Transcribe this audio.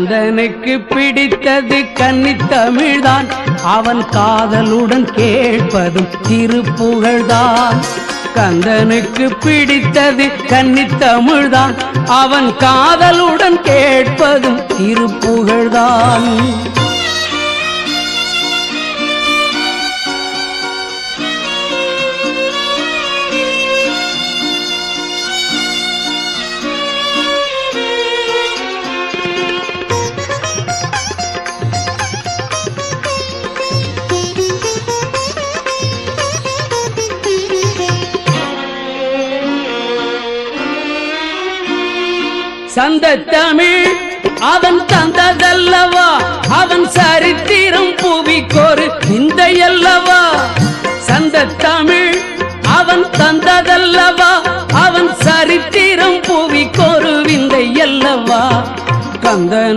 கந்தனுக்கு பிடித்தது கன்னித்தமிழ்தான், அவன் காதலுடன் கேட்பதும் திருப்புகழ்தான். கந்தனுக்கு பிடித்தது கன்னித்தமிழ்தான், அவன் காதலுடன் கேட்பதும் திருப்புகழ்தான். சந்தத்தமிழ் அவன் தந்ததல்லவா, அவன் சரித்திரம் புவிக்கொரு விந்தையல்லவா. சந்தத்தமிழ் அவன் தந்ததல்லவா, அவன் சரித்திரம் புவிக்கொரு விந்தையல்லவா. கந்தனுக்கு